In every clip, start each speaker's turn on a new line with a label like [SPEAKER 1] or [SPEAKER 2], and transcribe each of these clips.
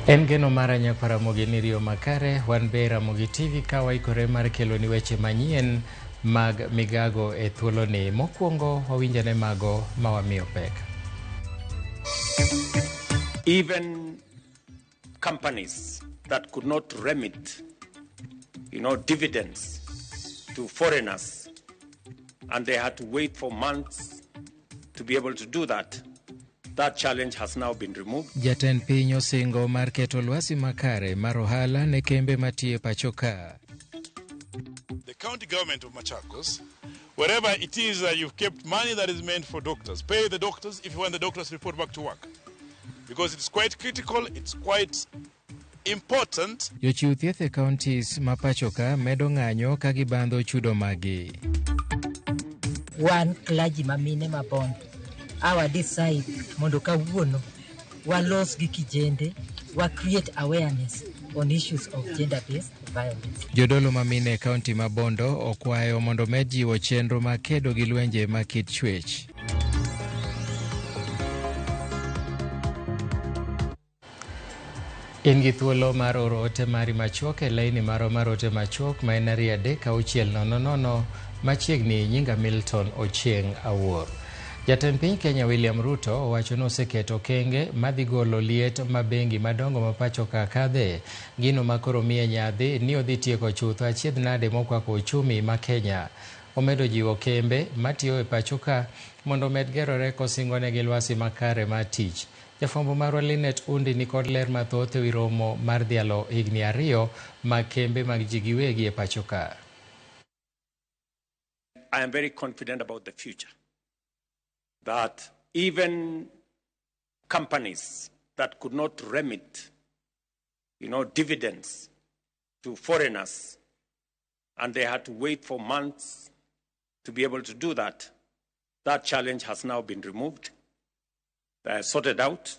[SPEAKER 1] En geno mar Anyaparamogi ni riyo makare, wan be Ramogi TV ka waikore mar kelo ni weche manyien mag migago e thuolo ni. Mokwongo wawinjane mago mawamiyo pek.
[SPEAKER 2] Even companies that could not remit, dividends to foreigners, and they had to wait for months to be able to do that. That challenge has now been removed.
[SPEAKER 1] Jatend piny osingo mar keto lwasi makare mar ohala ne kembe matiyo pacho ka.
[SPEAKER 3] The county government of Machakos, wherever it is that you've kept money that is meant for doctors, pay the doctors if you want the doctors to report back to work. Because it's quite critical, it's quite important.
[SPEAKER 1] Jochiw thieth e counties ma pacho ka medo ng'anyo ka gibandho chudo magi.
[SPEAKER 4] Wan clergy mamine mabond. Our decide mondo kawuono walos gi kijende wa create awareness on issues of gender-based violence.
[SPEAKER 1] Jodolo mamine kaunti ma Bondo okwayo mondo med jiwo chenro ma kedo gi lwenje ma kit chwech. In gi thuolo mar oro ote mari machuok e laini maro mar ote machuok ma en 3-600 machiegni nyinga Milton Ochieng Awuor. Jatend piny Kenya William Ruto owacho ni oseketo kenge madhi golo liet ma bengi madongo ma pacho ka kadhe gino makoro miye nyadhi ni odhi tieko chutho achiedh nade mokwako uchumi ma Kenya. Omedo jiwo kembe matiyo e pacho ka mondo med gerore kosingone gi lwasi makare mar tich. Jafwambo marwa Linet Undi ni kod ler mathoth e wi romo mar dhialo higni 2 mag kembe mag ji giwegi e pacho ka.
[SPEAKER 2] I am very confident about the future. That even companies that could not remit, dividends to foreigners, and they had to wait for months to be able to do that, that challenge has now been removed, sorted out,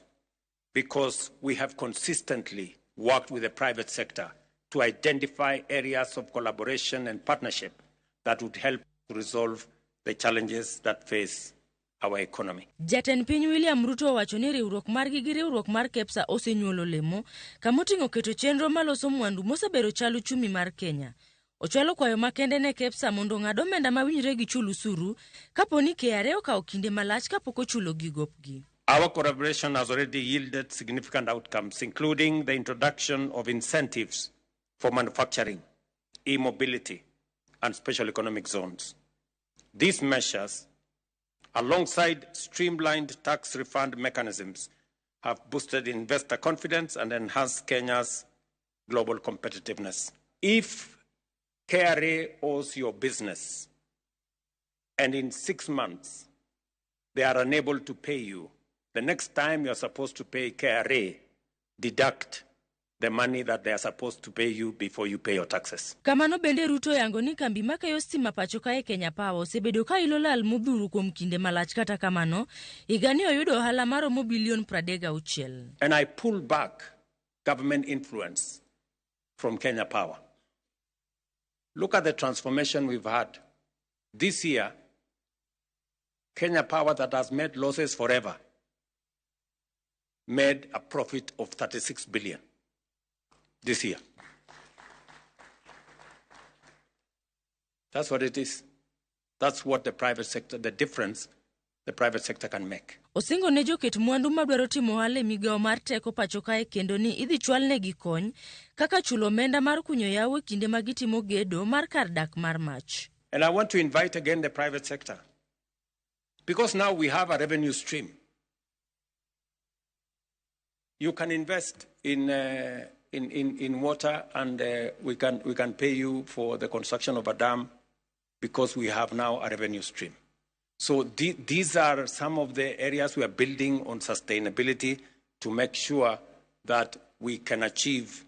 [SPEAKER 2] because we have consistently worked with the private sector to identify areas of collaboration and partnership that would help to resolve the challenges that face our economy.
[SPEAKER 5] Jatend piny William Ruto owacho ni riwruok margi gi riwruok mar KEPSA osenyuolo lemo kamoting'o keto chenro maloso mwandu mosebero chalo chumi mar Kenya. Ochwalo kwayo makende ne KEPSA mondo ng'ad omenda mawinjre gi chulu suru kaponi KRA okawo kinde malach kapok ochulo gigopgi.
[SPEAKER 2] Our collaboration has already yielded significant outcomes, including the introduction of incentives for manufacturing, e-mobility, and special economic zones. These measures, alongside streamlined tax refund mechanisms, have boosted investor confidence and enhanced Kenya's global competitiveness. If KRA owes your business and in 6 months they are unable to pay you, the next time you are supposed to pay KRA, deduct the money that they are supposed to pay you before you pay your taxes.
[SPEAKER 5] Kamano bende Ruto yango ni kambi makayo stima pacho ka e Kenya Power osebedo ka ilo lal modhuro kuom kinde malach kata kamano igani oyudo ohala maromo bilion 36.
[SPEAKER 2] And I pull back government influence from Kenya Power. Look at the transformation we've had. This year, Kenya Power, that has made losses forever, made a profit of 36 billion. This year. That's what it is. That's what the private sector, the difference the private sector can make.
[SPEAKER 5] Osingo ne joket mwandu madwaro timo ohala e migao mar teko pacho kae kendo ni idhi chwalnegi kony kaka chulo omenda mar kunyo yawo e kinde ma gitimo gedo mar kar dak mar mach.
[SPEAKER 2] And I want to invite again the private sector, because now we have a revenue stream. You can invest in water, and we can pay you for the construction of a dam because we have now a revenue stream. So these are some of the areas we are building on sustainability to make sure that we can achieve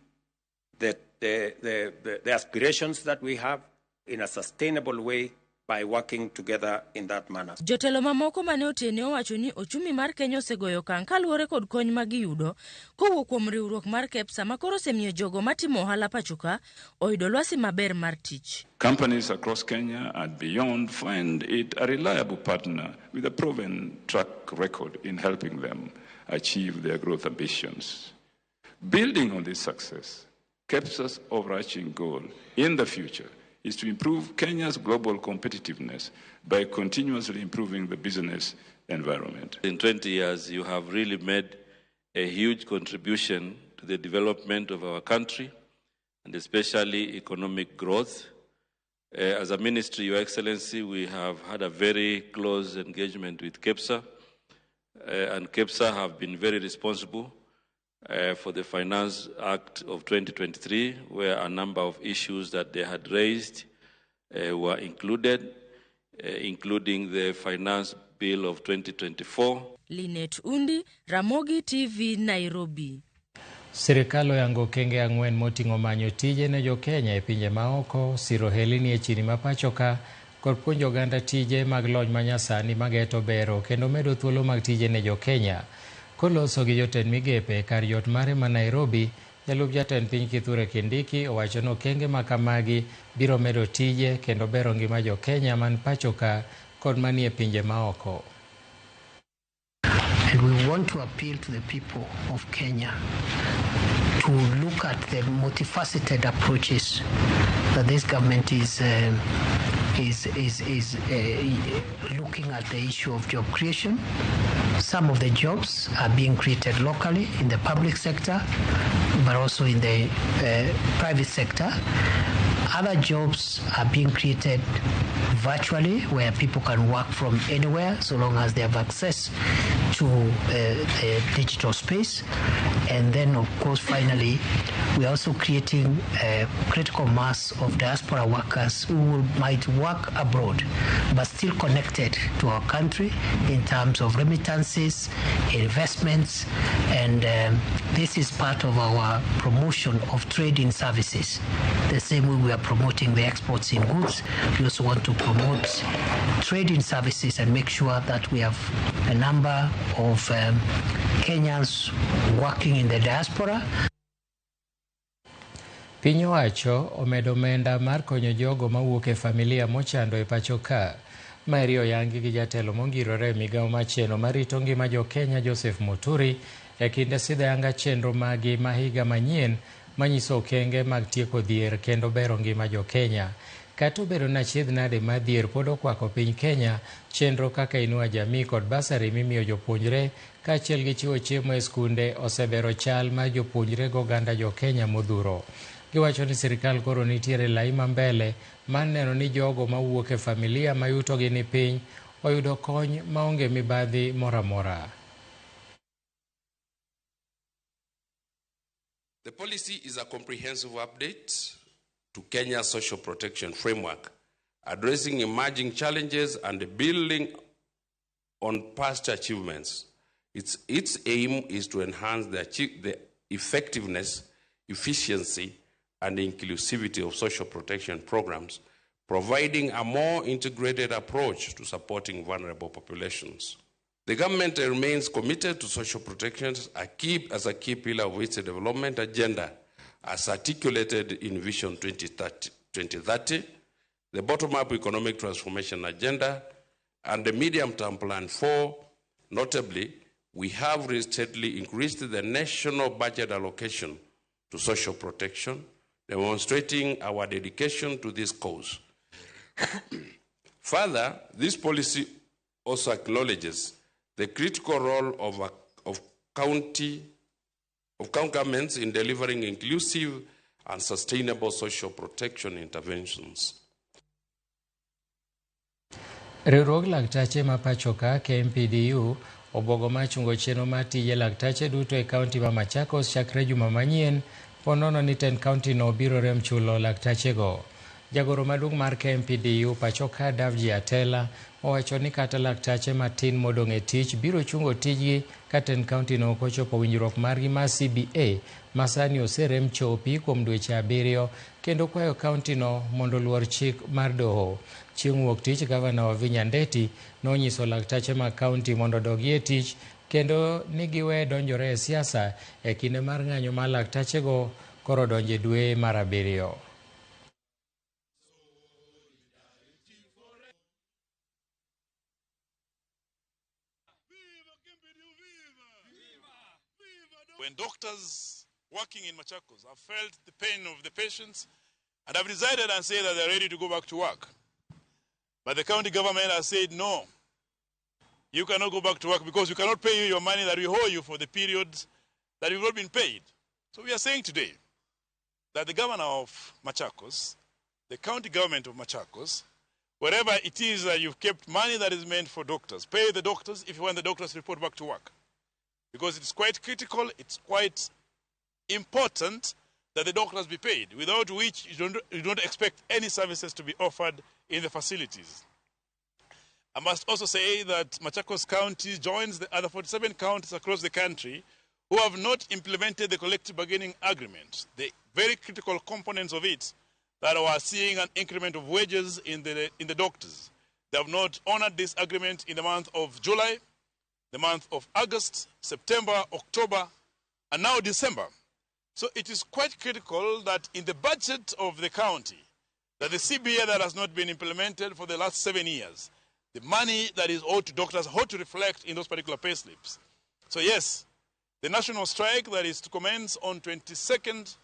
[SPEAKER 2] the aspirations that we have in a sustainable way by working together in that manner.
[SPEAKER 5] Jotelo mamoko mane otene owacho ni ochumi mar Kenya osegoyo kan kaluwore kod kony ma giyudo kowuok kuom riwruok mar KEPSA makoro osemiyo jogo matimo ohala pacho ka oyudo lwasi maber mar tich.
[SPEAKER 6] Companies across Kenya and beyond find it a reliable partner with a proven track record in helping them achieve their growth ambitions. Building on this success, KEPSA's overarching goal in the future is to improve Kenya's global competitiveness by continuously improving the business environment.
[SPEAKER 7] In 20 years, you have really made a huge contribution to the development of our country, and especially economic growth. As a ministry, Your Excellency, we have had a very close engagement with KEPSA, and KEPSA have been very responsible for the Finance Act of 2023, where a number of issues that they had raised were included, including the Finance Bill of 2024.
[SPEAKER 5] Linet Undi, Ramogi TV, Nairobi.
[SPEAKER 1] Sirikal oyango kenge ang'wen moting'o manyo tije ne jo Kenya e pinje maoko, siro helini e chini ma pacho ka, kod puonjo oganda tije mag lony manyasani mageto bero kendo medo thuolo mag tije ne jo Kenya. Koloso gi jotend migepe kar yot mare ma Nairobi, jalup jatend piny Kithure Kindiki owacho no kenge makamagi biro medo tije kendo bero ngima jo Kenya man pacho ka kod manie pinje maoko.
[SPEAKER 8] And we want to appeal to the people of Kenya to look at the multifaceted approaches that this government is looking at the issue of job creation. Some of the jobs are being created locally in the public sector, but also in the private sector. Other jobs are being created virtually, where people can work from anywhere so long as they have access to the digital space. And then, of course, finally, we're also creating a critical mass of diaspora workers who might work abroad but still connected to our country in terms of remittances, investments, and this is part of our promotion of trade in services. The same way we are promoting the exports in goods, we also want to promote trade in services and make sure that we have a number of Kenyans working in the diaspora.
[SPEAKER 1] Piny owacho omedo omenda mar konyo jogo mawuok e familia mochando e pacho ka. Maeri oyangi gi jatelo mongirore e migawo machielo marito ngima jo Kenya Joseph Muturi e kinde sidho yanga chenro magi ma higa manyien manyiso okenge mag tieko dhier kendo bero ngima jo Kenya. Kata obedo ni achiedh nade ma dhier pod okwako piny Kenya, chenro kaka Inua Jamii kod basari mimiyo jopuonjre kaachiel gi chiwo chiemo e skunde osebero chal mar jopuonjre goganda jo Kenya modhuro. Giwacho ni sirikal koro nitiere lai ma mbele mar neno ni jogo mawuok e familia mayutogi ni piny oyudo kony maonge mibadhi moramora.
[SPEAKER 9] The policy is a comprehensive update to Kenya's social protection framework, addressing emerging challenges and building on past achievements. Its aim is to enhance the effectiveness, efficiency, and inclusivity of social protection programs, providing a more integrated approach to supporting vulnerable populations. The government remains committed to social protection as a key pillar of its development agenda, as articulated in Vision 2030, the bottom-up economic transformation agenda, and the medium-term plan 4. Notably, we have recently increased the national budget allocation to social protection, demonstrating our dedication to this cause. Further, this policy also acknowledges the critical role of county governments in delivering inclusive and sustainable social protection interventions.
[SPEAKER 1] Riwruog laktache ma pacho ka KMPDU obogo machungo chenro mar tije laktache duto e kaunti ma Machakos chakre juma manyien ponono ni ten kaunti no biro rem chulo laktache go. Jagoro maduong' mar KMPDU pacho ka Davji Atela owacho ni kata laktache matin modong' e tich biro chungo tijgi ka ten kaunti no kochopo winjruok margi mar CBA masani oserem chopi kuom dweche 7 kendo kwayo kaunti no mondo luor chik mar doho. Chieng' wuok tich gavana Wavinya Ndeti nonyiso laktache ma kaunti mondo dogie tich kendo ni giwe donjore e siasa e kinde mar ng'anyo mar laktache go koro donje dwe mar 7.
[SPEAKER 3] When doctors working in Machakos have felt the pain of the patients and have decided and said that they're ready to go back to work. But the county government has said, no, you cannot go back to work because we cannot pay you your money that we owe you for the periods that you've not been paid. So we are saying today that the governor of Machakos, the county government of Machakos, wherever it is that you've kept money that is meant for doctors, pay the doctors if you want the doctors to report back to work. Because it's quite critical, it's quite important that the doctors be paid, without which you don't expect any services to be offered in the facilities. I must also say that Machakos County joins the other 47 counties across the country who have not implemented the collective bargaining agreement, the very critical components of it that are seeing an increment of wages in the doctors. They have not honored this agreement in the month of July, the month of August, September, October, and now December. So it is quite critical that in the budget of the county, that the CBA that has not been implemented for the last 7 years, the money that is owed to doctors ought to reflect in those particular pay slips. So yes, the national strike that is to commence on 22nd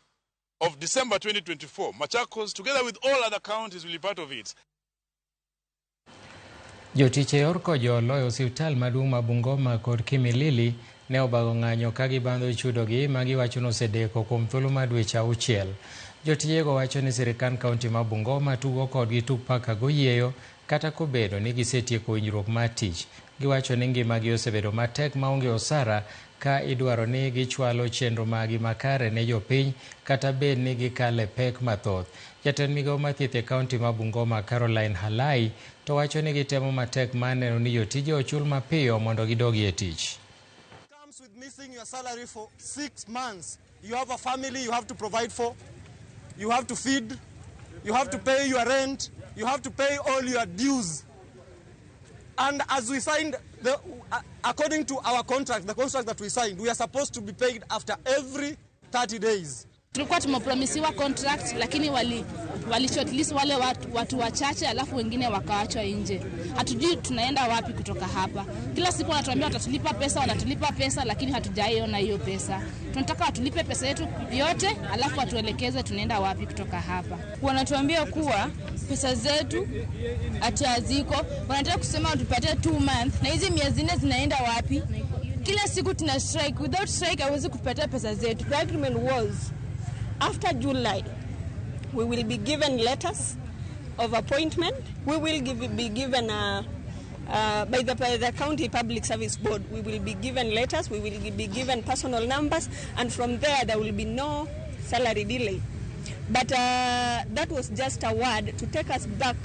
[SPEAKER 3] of December 2024, Machakos, together with all other counties, will be part of it.
[SPEAKER 1] Jotiche orko joloyo osiptal maduong' ma Bungoma kod Kimilili ne obago ng'anyo ka gibandho chudogi ma giwacho nosedeko kuom thuolo mar dweche 6. Jotijego wacho ni sirikand kaunti ma Bungoma tugo kodgi tuk paka goyieyo kata kobedo ni gisetieko winjruok mar tich. Giwacho ni ngimagi osebedo matek maonge osara ka idwaro ni gichwalo chenro magi makare ne jopiny kata bed ni gikale pek mathoth. Jatend migawo mathieth e kaunti ma Bungoma Caroline Halai to wacho ni gitemo matek mar neno ni jotije ochul mapiyo mondo gidogi e tich.
[SPEAKER 10] Comes with missing your salary for 6 months. You have a family you have to provide for. You have to feed. You have to pay your rent. You have to pay all your dues. And as we signed, according to our contract, the contract that we signed, we are supposed to be paid after every 30 days.
[SPEAKER 11] Tulikuwa tumepromisiwa contract lakini wali shortlist wale watu wachache alafu wengine wakaachwa nje. Hatujui tunaenda wapi kutoka hapa. Kila siku wanatuambia wanatulipa pesa lakini hatujaiona hiyo pesa. Tunataka watulipe pesa yetu yote alafu watuelekeze tunaenda wapi kutoka hapa.
[SPEAKER 12] Wanatuambia kuwa pesa zetu ati haziko. Wanataka kusema watupatie 2 months na hizi miezi 4 zinaenda wapi? Kila siku tuna strike. Without strike hawezi kupata pesa zetu.
[SPEAKER 13] The agreement was after July, we will be given letters of appointment. We will be given by the County Public Service Board. We will be given letters. We will be given personal numbers, and from there will be no salary delay. But that was just a word to take us back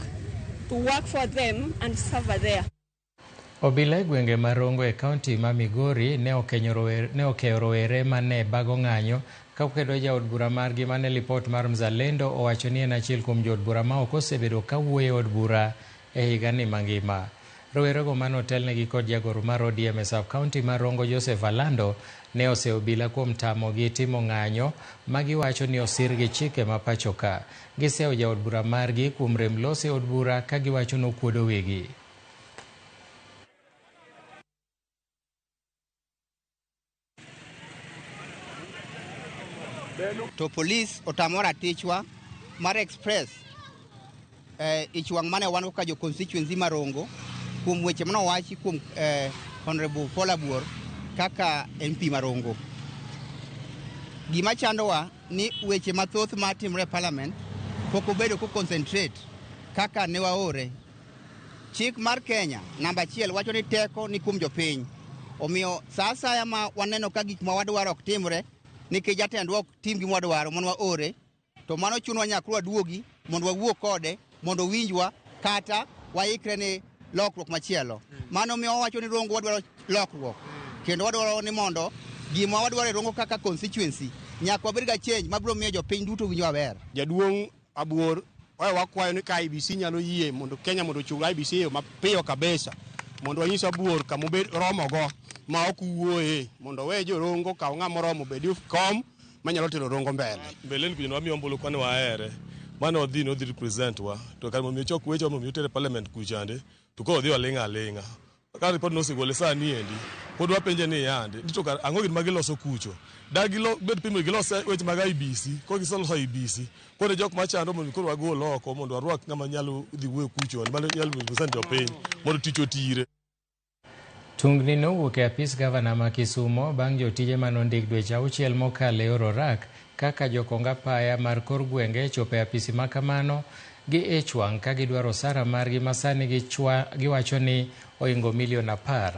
[SPEAKER 13] to work for them and serve there.
[SPEAKER 1] Obila e gwenge marongo e kaunti ma Migori ne okeyo rowere mane bago ng'anyo ka okedo jaod bura margi mane lipot mar Mzalendo owacho ni en achiel kuom jood bura ma ok osebedo ka wuoyo od bura e higani mangima. Rowerego mane otelnegi kod jagoro mar ODM e sub kaunti mar Rongo Joseph Alando ne oseo obila kuom tamogi timo ng'anyo ma giwacho ni osirgi chike ma pacho ka. Giseo jaod bura margi kuom rem losi od bura ka giwacho nokuodo wigi.
[SPEAKER 14] To police otamora tichwa mar express ichwang mane wan ka jo constituency marongo kuom weche mano wachi kuom honorable Paula Buor kaka MP marongo. Gima chandowa ni weche mathoth matimre parliament pok obedo ko concentrate kaka ne waore. Chik mar Kenya namba 1 wacho ni teko ni kuom jopiny. Omiyo sasa ya ma waneno ka gik ma wadwaro ok timre nikech jatendwa ok tim gima wadwaro mondo waore, to mano chuno nyakwa duogi mondo wawuo kode mondo winjwa kata waikre ne lokruok machielo. Mano miyo wacho ni Rongo wadwaro lokruok kendo wadwaro ni mondo gima wadwaro Rongo kaka constituency nyakwa bed ga change mabiro miyo jopiny duto winjo maber.
[SPEAKER 15] Jaduong' Abuor wakwayo ni ka IBC nyalo yie mondo Kenya mondo chul IBC mapiyo kabisa mondo wanyis Abuor kama obed romogo ma ok wuoye mondo we jo Rongo kaw ng'ama romo bedi kom manyalo tero Rongo mbele
[SPEAKER 16] ni pino wamiyo ombulu kwane waere mano odhi represent wa to kar momiyo chok weche momiyo tere parliament kuchande to ko odhi olinga ka report no sigole sani endi pod wapenje ni yande to ka ango gin magiloso kucho dagilo bed pimo giloso weche mag IBC ko gisoloso IBC kore jok machando mondo koro wagol oko mondo arwak ngama nyalo dhi wuoyo kucho bale nyalo percent opiny mondo tich otire.
[SPEAKER 1] Tungni nowuok e apis gavana ma Kisumo bang' jotije manondik dweche 6 mokalo e oro rak kaka jokonga apaya mar kor gwenge chopo e apisi makamano gi ich wang' ka gidwaro osara margi masani giwacho ni oingo milion 10.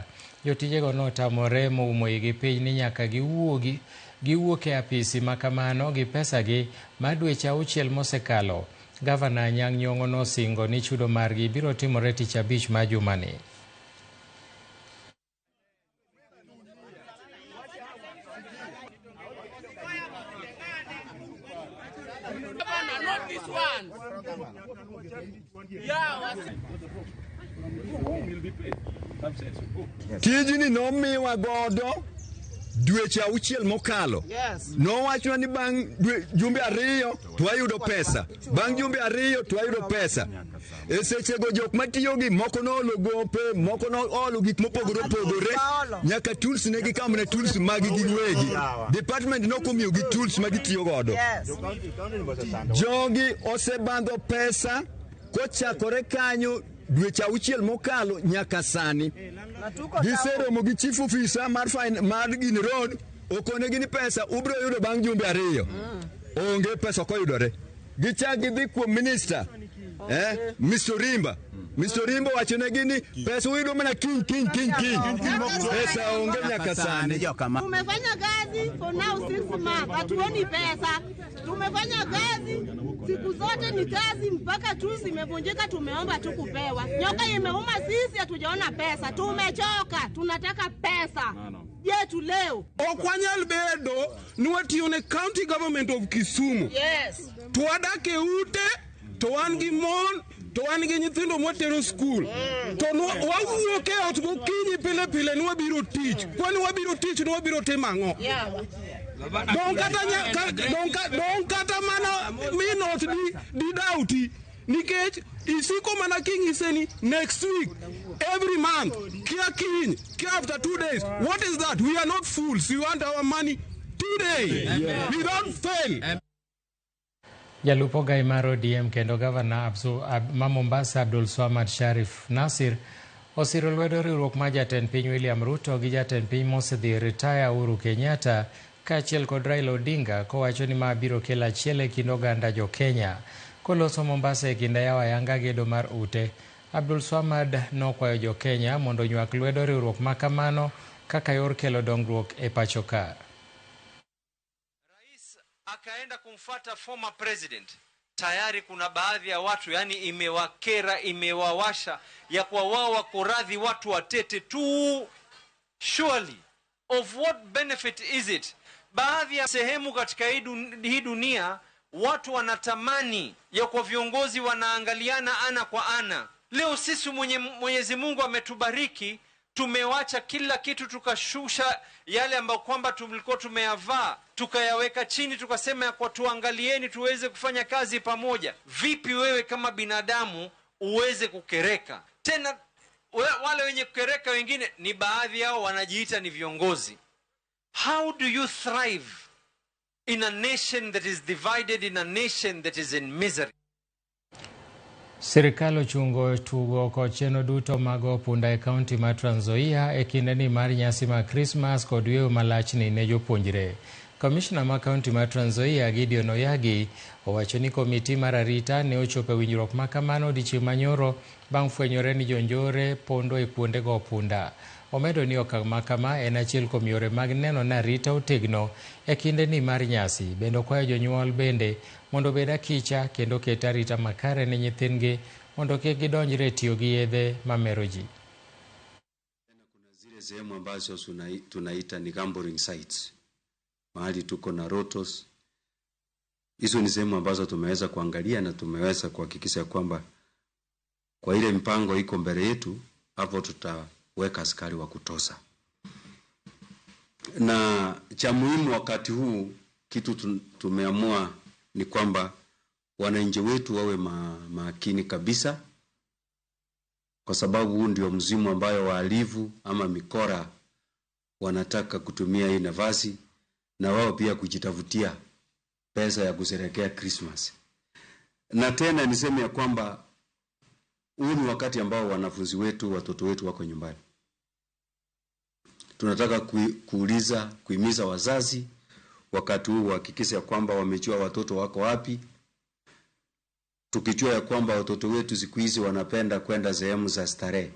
[SPEAKER 1] Jotijego notamore moumo igi piny ni nyaka giwuok e apisi makamano gi pesagi mar dweche 6 mosekalo. Gavana Anyang' Nyong'o nosingo ni chudo margi biro timore tich abich ma jumani.
[SPEAKER 17] Tijini nomiwa godo dweche 6 mokalo. Nowachwa ni bang' jumbe 2 to wayudo pesa. Bang' jumbe 2 to wayudo pesa. E sechego jok matiyo gi moko noolo gope, moko noolo gik mopogore opogore. Nyaka tools ne gikamne tools magi giwegi. Department nokomiyo gi tools magi tiyo godo. Jogi osebandho pesa kochakore kanyo dweche 6 mokalo nyaka sani. Giseromo gi chief officer mar Gin Road okone gini pesa ubro yudo bang' jumbe 2. Onge pesa koyudore. Gichak gidhi kuom minister Mr. Rimba wachone gini pesa uyudo mana king. Pesa onge nyaka sani.
[SPEAKER 18] Tumefanya kazi for now 6 months, hatuoni pesa. Tumefanya kazi siku zote ni kazi mpaka tu zimevunjika, tumeomba tu kupewa. Nyoka imeuma sisi, hatujaona pesa. Tumechoka, tunataka pesa. Yetu leo.
[SPEAKER 19] Okwanyal bedo nwatiyo ne county government of Kisumu.
[SPEAKER 18] Yes.
[SPEAKER 19] Tuadake ute, to wan gi mon, to wan gi nyithindo mwatero school. To wawuoke ot gokinyi pile ni wabiro tich. Kwani wabiro tich ni wabiro temango.
[SPEAKER 18] Yeah.
[SPEAKER 19] Don't kata mana minot di dauti. Nikech isiko mana king iseni next week, every month, kia kiny, kia after 2 days. What is that? We are not fools. We want our money today. We don't fail.
[SPEAKER 1] Jalupo gai mar ODM kendo gavana ma Mombasa Abdul Swamad Sharif Nasir osiro lwedo riwruok ma jatend piny William Ruto gi jatend piny mosedhi retire Uhuru Kenyatta kaachiel kod Raila Odinga kowacho ni ma biro kelo achiel e kind oganda jo Kenya. Koloso Mombasa e kind yawa yanga gedo mar ute, Abdul Swamad nokwayo jo Kenya mondo nywak lwedo riwruok makamano kaka yor kelo dongruok e pacho ka.
[SPEAKER 20] Rais akaenda kumfuata former president. Tayari kuna baadhi ya watu yani imewakera, imewawasha ya kwa wao wako radhi watu watete tu. Surely of what benefit is it? Baadhi ya sehemu katika hii dunia watu wanatamani ya kwa viongozi wanaangaliana ana kwa ana. Leo sisi Mwenyezi Mungu ametubariki, tumewacha kila kitu, tukashusha yale ambayo kwamba tulikuwa tumeyavaa, tukayaweka chini, tukasema ya kwa tuangalieni tuweze kufanya kazi pamoja. Vipi wewe kama binadamu uweze kukereka? Tena wale wenye kukereka wengine ni baadhi yao wanajiita ni viongozi. How do you thrive in a nation that is divided, in a nation that is in misery?
[SPEAKER 1] Sirikal ochungo tugo kod chenro duto mag punda e kaunti ma Trans Nzoia e kindeni mar nyasi ma Christmas kod yweyo malachni ne jopuonjre. Commissioner ma kaunti ma Trans Nzoia Gideon Oyagi owacho ni komiti mar arita ne ochopo e winjruok makamano odiechieng' manyoro bang' fwenyore ni jonjore pondo e kuonde go punda. Omedo ni okang' makama en achiel kuom yore mag neno ni arita otegno e kindeni mar nyasi. Bende okwayo jonyuol bende mondo obed akicha kendo ket arita makare ne nyithindgi mondo kik gidonjre tiyo gi yedhe mamero ji.
[SPEAKER 21] Kuna zile sehemu ambazo tunaita ni gambling sites, mahali tuko na rotos. Hizo ni sehemu ambazo tumeweza kuangalia na tumeweza kuhakikisha kwamba kwa ile mpango iko mbele yetu, hapo tutaweka askari wa kutosha. Na cha muhimu wakati huu kitu tumeamua ni kwamba wananchi wetu wawe makini kabisa, kwa sababu huu ndio mzimu ambayo wahalifu ama mikora wanataka kutumia hii nafasi na wao pia kujitafutia pesa ya kusherehekea Christmas. Na tena niseme ya kwamba huu ni wakati ambao wanafunzi wetu, watoto wetu wako nyumbani. Tunataka kuhimiza wazazi wakati huu hakikisha kwamba wamejua watoto wako wapi. Tukijua ya kwamba watoto wetu siku hizi wanapenda kwenda sehemu za starehe,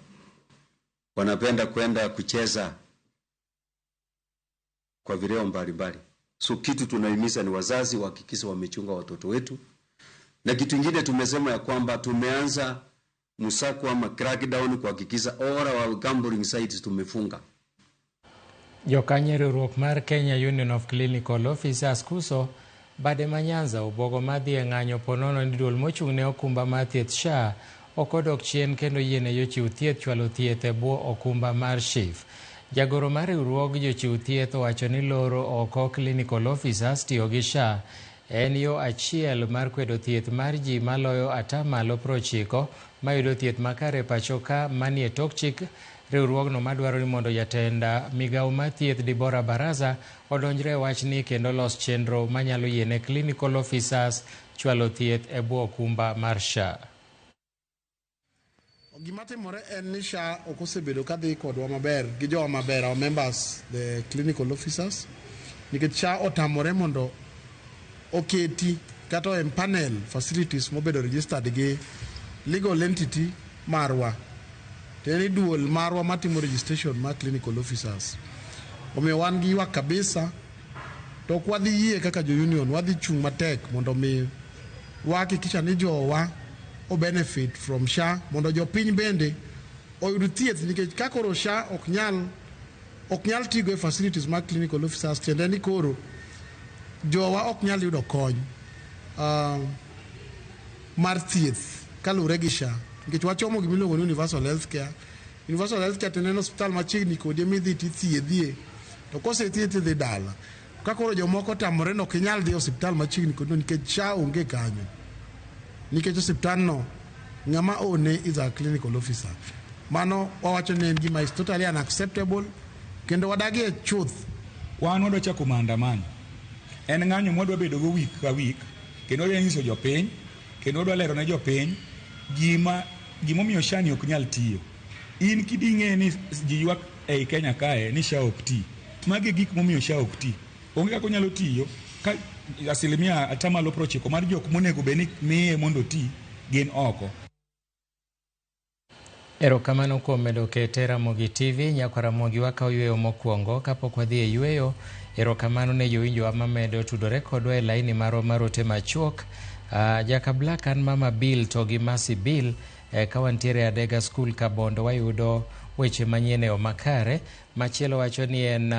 [SPEAKER 21] wanapenda kwenda kucheza kwa vileo mbalimbali. So kitu tunahimiza ni wazazi wahakikisha wamechunga watoto wetu. Na kitu kingine tumesema ya kwamba tumeanza msako ama crackdown kuhakikisha all our gambling sites tumefunga.
[SPEAKER 1] Jokanyo riwruok mar Kenya Union of Clinical Officers KUSO bade manyanza obogo madhi e ng'anyo ponono ni duol mochung' ne okumba mar thieth SHA ok odok chien kendo yiene jochiw thieth chwalo thieth e bwo okumba mar SHIF. Jagoro mar riwruog jochiw thieth owacho ni loro oko clinical officers tiyo gi SHA en yo achiel mar kwedo thieth mar ji maloyo 90% mayudo thieth makare pacho ka manie tok chik riwruogno madwaro ni mondo jatenda migawo mar thieth Dibora Baraza odonjre wachni kendo los chenro manyalo yiene clinical officers chwalo thieth e bwo okumba mar SHA.
[SPEAKER 19] Gima timore en ni SHA ok osebedo ka dhi kodwa maber gi jowa maber, our members, the clinical officers, nikech SHA otamore mondo oketi kata empanel facilities mobedo registered gi legal entity marwa. Teni duol marwa matimo registration mar clinical officers. Omiyo wan gi ywak kabisa, to ok wadhi yie kaka jo union, wadhi chung' matek mondo mi wahakikisha ni jowa o benefit from SHA, mondo jopiny bende oyud thieth, nikech ka koro SHA ok nyal tigo e facilities mar clinical officers, tiende ni koro jowa ok nyal yudo kony mar thieth kaluwore gi SHA, nikech wachomo gimiluongo ni universal health care. Universal health care tenen hospital machiegni kodi midhi tithiedhie, to kosethiedhi dhi dala. Ka koro jomoko tamore no kinyal dhi hospital machiegni kodi nikech SHA onge kanyo, nikech hospitalno ng'ama one is a clinical officer. Mano wawacho ni en gima is totally unacceptable, kendo wadagi e chuth.
[SPEAKER 4] Wan wadwa chako maandamano. En ng'anyo mwadwa bedo go week ka week, kendo wadwa nyiso jopiny, kendo wadwa lero ne jopiny gimomiyo SHA ni ok nyal tiyo. In kiding'e ni ji ywak ei Kenya kae ni SHA ok ti. Magi gik momiyo SHA ok ti. Onge kaka onyalo tiyo ka 90% mar jok monego beni miye mondo ti gin oko.
[SPEAKER 1] Erokamano kuom medo kete Ramogi TV nyaka Ramogi waka oyweyo mokwongo kapok wadhi e yweyo. Erokamano ne jowinjowa mamedo tudore kodwa e laini marwa mar ote machuok. Jaka Black and Mama Bill to gi Mercy Bill ka wantiere Adega School Kabondo wayudo weche manyien e makare. Machielo wacho ni en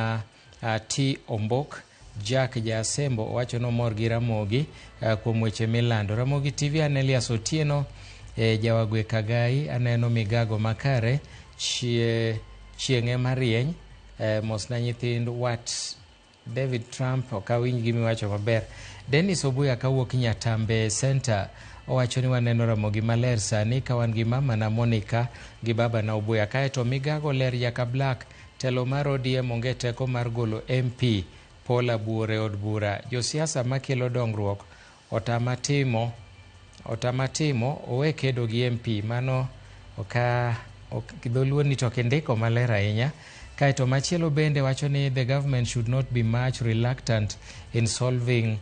[SPEAKER 1] T Ombok Jack Jasembo wacho no mor gi Ramogi kuom weche milando. Ramogi TV Anelias Otieno Jawagwe Kagai aneno migago makare chieng'e marieny mosna nyithind Wat David Trump okawinj gimi wacho maber. Dennis Obuya kawuok Nyatambe Center owacho ni waneno Ramogi maler sani ka wan gi mama na Monica gi baba na Obuya kae to migago ler Jaka Black telo mar ODM onge teko mar golo MP Paula Buore od bura. Josiasa makelo dongruok otamatimo owe kedo gi MP mano dholuo ni to kindiko maler ahinya. Kae to machielo bende wacho ni the government should not be much reluctant in solving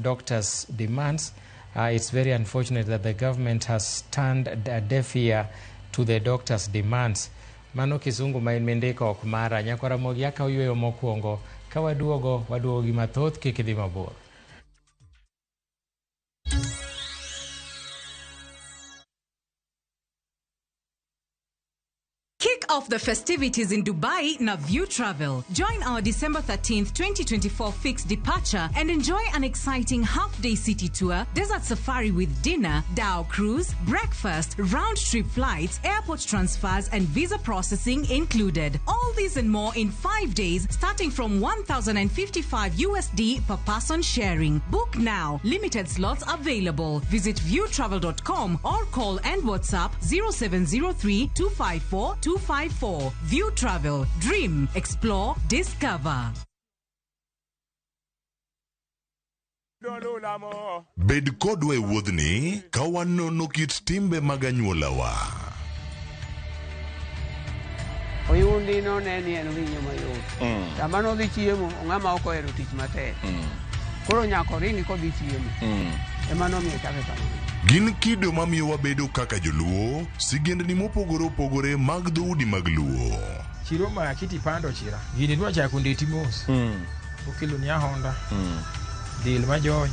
[SPEAKER 1] doctors' demands. It's very unfortunate that the government has turned a deaf ear to the doctors' demands. Mano kisungu ma mindiko ok mara. Nyaka Ramogi aka oyweyo mokwongo ka waduogo gi mathoth kik idhi mabor.
[SPEAKER 22] Kick
[SPEAKER 2] off the festivities in Dubai na View Travel. Join our December 13th, 2024 fixed departure and enjoy an exciting half-day city tour, desert safari with dinner, Dow cruise, breakfast, round-trip flights, airport transfers and visa processing included. All these and more in 5 days starting from $1,055 USD per person sharing. Book now. Limited slots available. Visit viewtravel.com or call and WhatsApp 0703 254 254. View Travel. Dream, explore, discover.
[SPEAKER 22] Bed kodwe wuodhni kawanono kit timbe maganyuolawa.
[SPEAKER 23] Oyundi no neni en winyo mayot. Samano dhi chiemo ng'ama ok ohero tich matek. Koro nyako ringi kodhi chiemo. Emano miyo chake kamano.
[SPEAKER 22] Gin kido mamiyo wabedo kaka joluo, sigendni mopogore opogore mag dhoudi mag luo.
[SPEAKER 24] Chiro ma kiti pando chira. Gini dwa chako ndeti mos. Okelo ni ahonda. Dil majoy.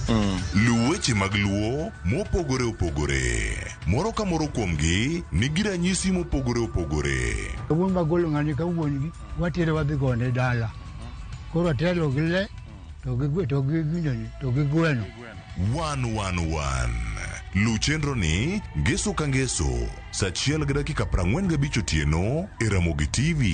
[SPEAKER 22] Luweche mag luo mopogore opogore. Moro ka moro kuomgi nigi ranyisi mopogore opogore.
[SPEAKER 25] Wuon magolo ng'ani ka wuongi watere wadhi gone dala. Koro atelo gi le to gi gweno.
[SPEAKER 22] 111 Luchenro ni ngeso ka ngeso saa 1:45 otieno e Ramogi TV.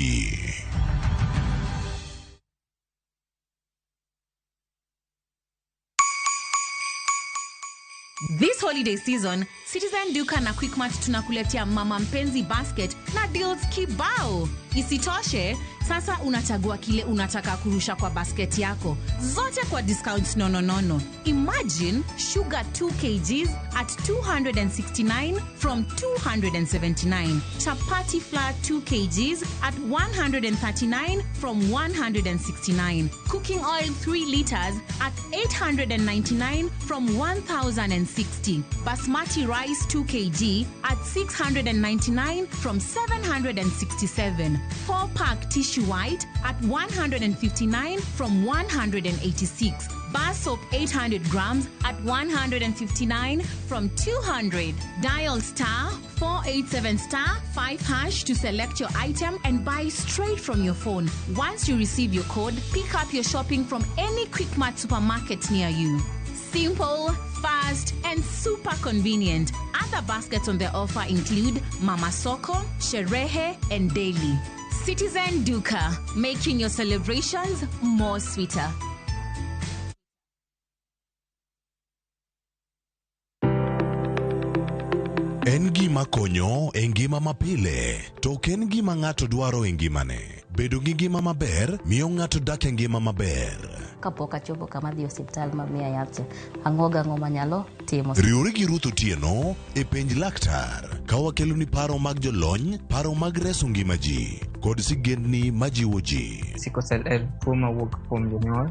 [SPEAKER 2] This holiday season, Citizen Duka na Quickmart tunakuletea mama mpenzi basket na deals kibao. Isitoshe, sasa unachagua kile unataka kurusha kwa basket yako. Zote kwa discounts nononono. Imagine sugar 2 kgs at 269 from 279. Chapati flour 2 kgs at 139 from 169. Cooking oil 3 liters at 899 from 1060. Basmati rice 2 kg at 699 from 767. 4-pack tissue white at 159 from 186. Bar soap 800 grams at 159 from 200. Dial star 487 star 5 hash to select your item and buy straight from your phone. Once you receive your code, pick up your shopping from any Quickmart supermarket near you. Simple, fast, and super convenient. Other baskets on the offer include Mama Soko, Sherehe, and Daily. Citizen Duka, making your celebrations more sweeter.
[SPEAKER 22] En gima konyo e ngima mapile, to ken gima ng'ato dwaro e ngimane. Bedo gi ngima maber miyo ng'ato dak e ngima maber.
[SPEAKER 26] Kapok achopo kama dhi osiptal mamiya yath, ang'o manyalo timo.
[SPEAKER 22] Riwri gi Ruth Otieno e penj laktar, ka wakelo ni paro mag jolony, paro mag reso ngima ji, kod sigendni majiwo ji.
[SPEAKER 27] Sickle cell en tuo mawuok kuom jonyuol.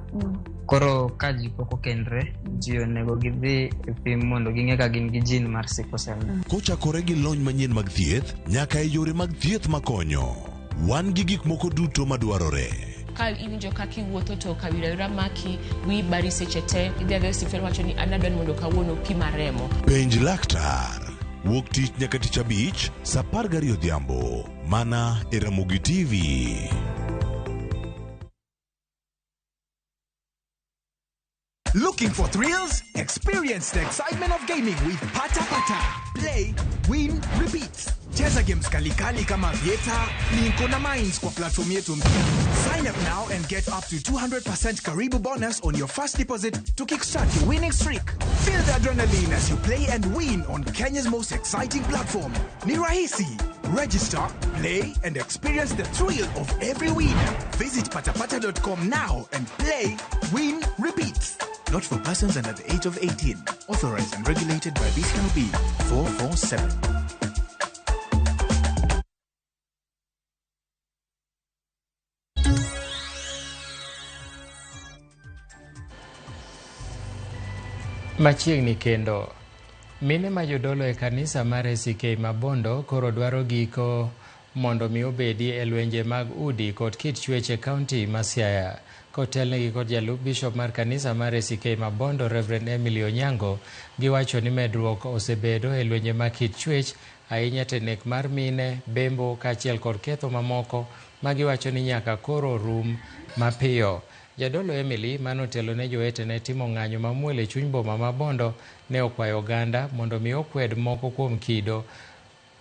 [SPEAKER 27] Koro ka ji pok okendre, ji onego gidhi e pim mondo ging'e ka gin gi jin mar sickle cell.
[SPEAKER 22] Kochakore gi lony manyien mag thieth, nyaka e yore mag thieth makonyo. Wan gi gik moko duto madwarore.
[SPEAKER 28] Ka iwinjo kaki wuotho to kawira maki wi bari seche te, idhi adhi osiptal wacho ni anadwani mondo kawuono pima remo.
[SPEAKER 22] Penj laktar. Wuok tich nyaka tich abich, saa 12 odhiambo, mana e Ramogi TV.
[SPEAKER 29] Looking for thrills? Experience the excitement of gaming with Pata Pata. Play, win, repeat. Cheza games kali kama Vieta, Linko na Mines kwa platform yetu mpya. Sign up now and get up to 200% Karibu bonus on your first deposit to kickstart your winning streak. Feel the adrenaline as you play and win on Kenya's most exciting platform. Ni rahisi. Register, play, and experience the thrill of every win. Visit patapata.com now and play, win, repeat. Not for persons under the age of 18. Authorized and regulated by BCLB 447.
[SPEAKER 1] Machiegni kendo, mine ma jodolo e kanisa mar ACK Mabondo koro dwaro giko mondo mi obedi e lwenje mag udi kod kit chwech e kaunti ma Siaya. Kotelnegi kod jalup bishop mar kanisa mar ACK Mabondo, Reverend Emily Onyango, giwacho ni medruok osebedo e lwenje mag kit chwech ahinya tenek mar mine, bembo kaachiel kod ketho mamoko magiwacho ni nyaka koro rum mapiyo. Jadolo Emily manotelo ne jowetene timo ng'anyo mamuol e chuny boma ma Bondo ne okwayo oganda mondo mi okwed moko kuom kido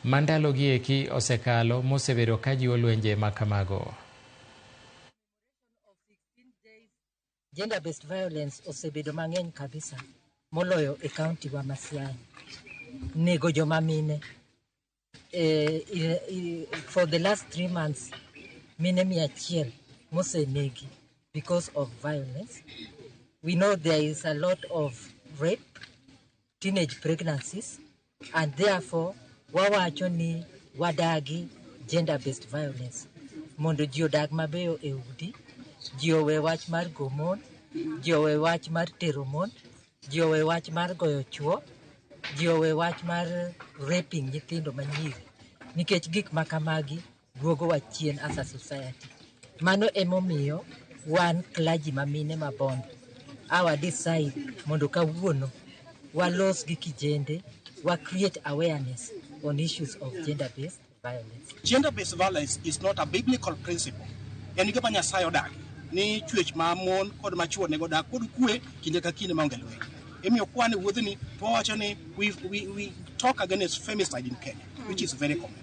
[SPEAKER 1] mandalo gi eki osekalo mosebedo ka jiwo lwenje makamago.
[SPEAKER 3] Gender based violence osebedo mang'eny kabisa moloyo e kaunti wa Masiaya. Nego joma mine. For the last 3 months, mine 100 mosenegi because of violence. We know there is a lot of rape, teenage pregnancies, and therefore wawacho ni wadagi gender based violence. Mondo ji odag mabeyo e udi, ji owe wach mar gomon, ji owe wach mar teromon, ji owe wach mar goyo chuo, ji owe wach mar raping nyithindo manyiri. Nikech gik makamagi duogo wa chien as a society. Mano emomiyo wan clergy mamine ma Bondo our decide mondo kawuono walos gi kijende wa create awareness on issues of gender based violence.
[SPEAKER 5] Gender based violence is not a biblical principle. Yani gima Nyasaye odagi ni chwech ma mon kod ma chuo nego dak kod kwe kinde ka kinde maonge lweny. Emiyo kwane wuodhni wawacho ni we talk against femicide in Kenya, which is very common.